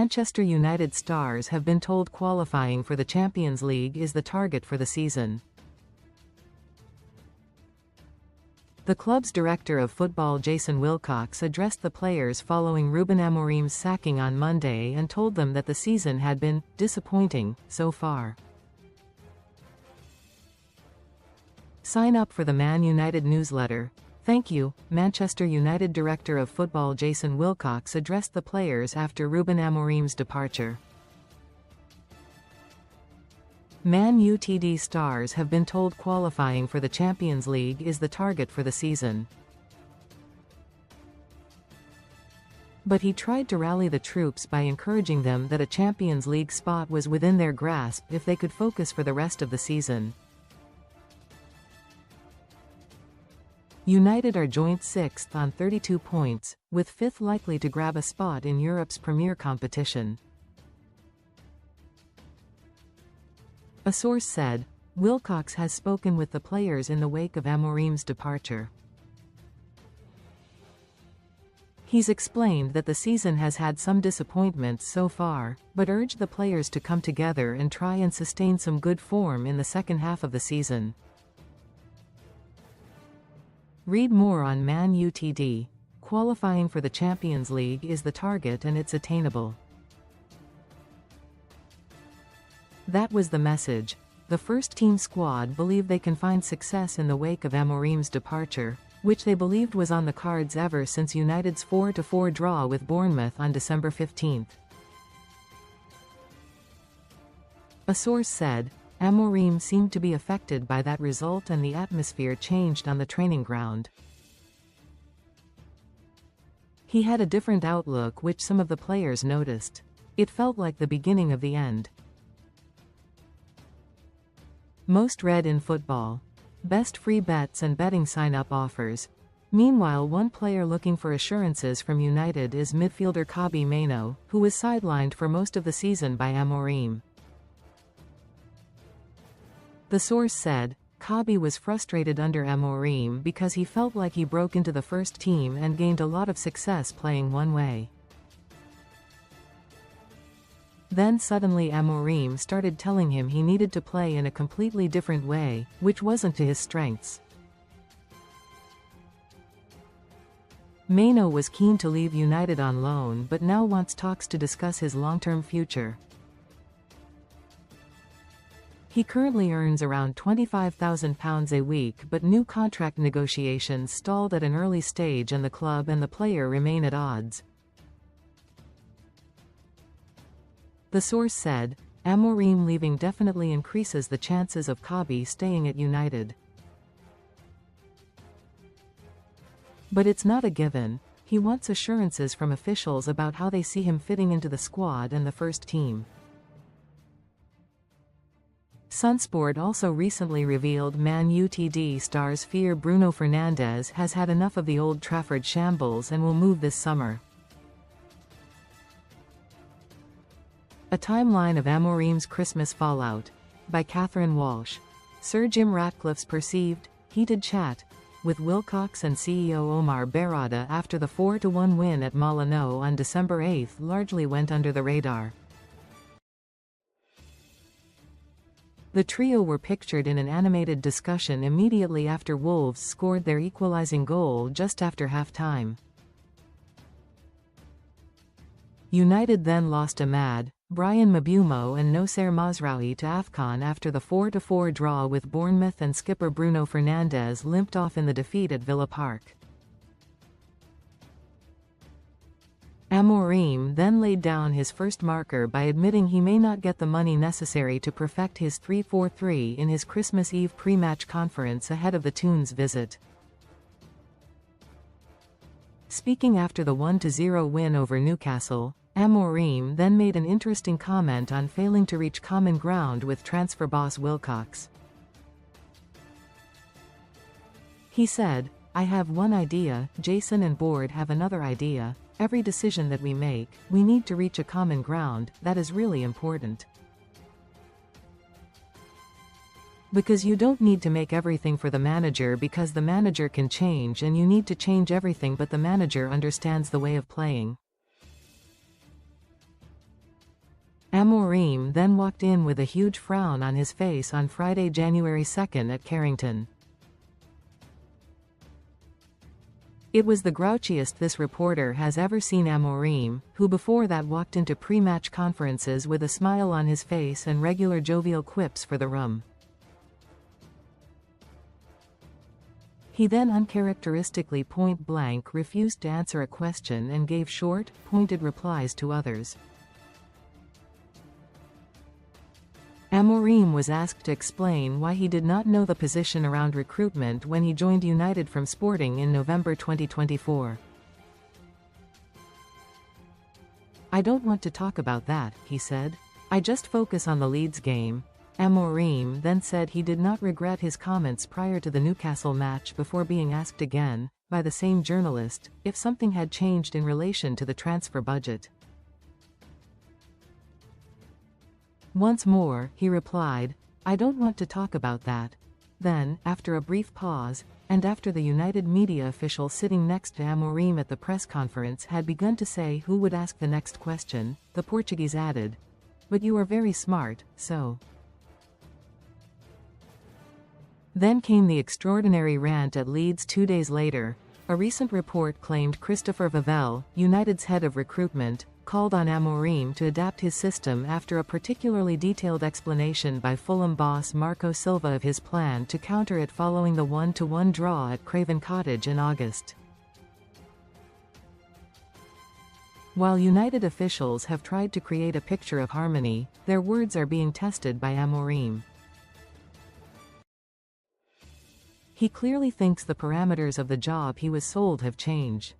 Manchester United stars have been told qualifying for the Champions League is the target for the season. The club's director of football Jason Wilcox addressed the players following Ruben Amorim's sacking on Monday and told them that the season had been disappointing so far. Sign up for the Man United newsletter. Thank you. Manchester United director of football Jason Wilcox addressed the players after Ruben Amorim's departure. Man United stars have been told qualifying for the Champions League is the target for the season. But he tried to rally the troops by encouraging them that a Champions League spot was within their grasp if they could focus for the rest of the season. United are joint 6th on 32 points, with 5th likely to grab a spot in Europe's premier competition. A source said, Wilcox has spoken with the players in the wake of Amorim's departure. He's explained that the season has had some disappointments so far, but urged the players to come together and try and sustain some good form in the second half of the season. Read more on Man United. Qualifying for the Champions League is the target and it's attainable. That was the message. The first-team squad believe they can find success in the wake of Amorim's departure, which they believed was on the cards ever since United's 4-4 draw with Bournemouth on December 15. A source said, Amorim seemed to be affected by that result and the atmosphere changed on the training ground. He had a different outlook which some of the players noticed. It felt like the beginning of the end. Most read in football. Best free bets and betting sign-up offers. Meanwhile, one player looking for assurances from United is midfielder Kobbie Mainoo, who was sidelined for most of the season by Amorim. The source said, Kobbie was frustrated under Amorim because he felt like he broke into the first team and gained a lot of success playing one way. Then suddenly Amorim started telling him he needed to play in a completely different way, which wasn't to his strengths. Mainoo was keen to leave United on loan but now wants talks to discuss his long-term future. He currently earns around £25,000 a week, but new contract negotiations stalled at an early stage and the club and the player remain at odds. The source said, Amorim leaving definitely increases the chances of Kobbie staying at United. But it's not a given. He wants assurances from officials about how they see him fitting into the squad and the first team. Sunsport also recently revealed Man United stars fear Bruno Fernandes has had enough of the Old Trafford shambles and will move this summer. A timeline of Amorim's Christmas fallout. By Catherine Walsh. Sir Jim Ratcliffe's perceived, heated chat with Wilcox and CEO Omar Berrada after the 4-1 win at Molineux on December 8 largely went under the radar. The trio were pictured in an animated discussion immediately after Wolves scored their equalizing goal just after half-time. United then lost Ahmad, Brian Mbeumo and Noussair Mazraoui to AFCON after the 4-4 draw with Bournemouth, and skipper Bruno Fernandes limped off in the defeat at Villa Park. Amorim then laid down his first marker by admitting he may not get the money necessary to perfect his 3-4-3 in his Christmas Eve pre-match conference ahead of the Toons visit. Speaking after the 1-0 win over Newcastle, Amorim then made an interesting comment on failing to reach common ground with transfer boss Wilcox. He said, I have one idea, Jason and board have another idea. Every decision that we make, we need to reach a common ground. That is really important. Because you don't need to make everything for the manager, because the manager can change and you need to change everything, but the manager understands the way of playing. Amorim then walked in with a huge frown on his face on Friday, January 2 at Carrington. It was the grouchiest this reporter has ever seen Amorim, who before that walked into pre-match conferences with a smile on his face and regular jovial quips for the room. He then uncharacteristically point-blank refused to answer a question and gave short, pointed replies to others. Amorim was asked to explain why he did not know the position around recruitment when he joined United from Sporting in November 2024. "I don't want to talk about that," he said. "I just focus on the Leeds game." Amorim then said he did not regret his comments prior to the Newcastle match before being asked again, by the same journalist, if something had changed in relation to the transfer budget. Once more, he replied, "I don't want to talk about that." Then, after a brief pause, and after the United media official sitting next to Amorim at the press conference had begun to say who would ask the next question, the Portuguese added, "But you are very smart, so." Then came the extraordinary rant at Leeds 2 days later. A recent report claimed Christopher Vavell, United's head of recruitment, called on Amorim to adapt his system after a particularly detailed explanation by Fulham boss Marco Silva of his plan to counter it following the 1-1 draw at Craven Cottage in August. While United officials have tried to create a picture of harmony, their words are being tested by Amorim. He clearly thinks the parameters of the job he was sold have changed.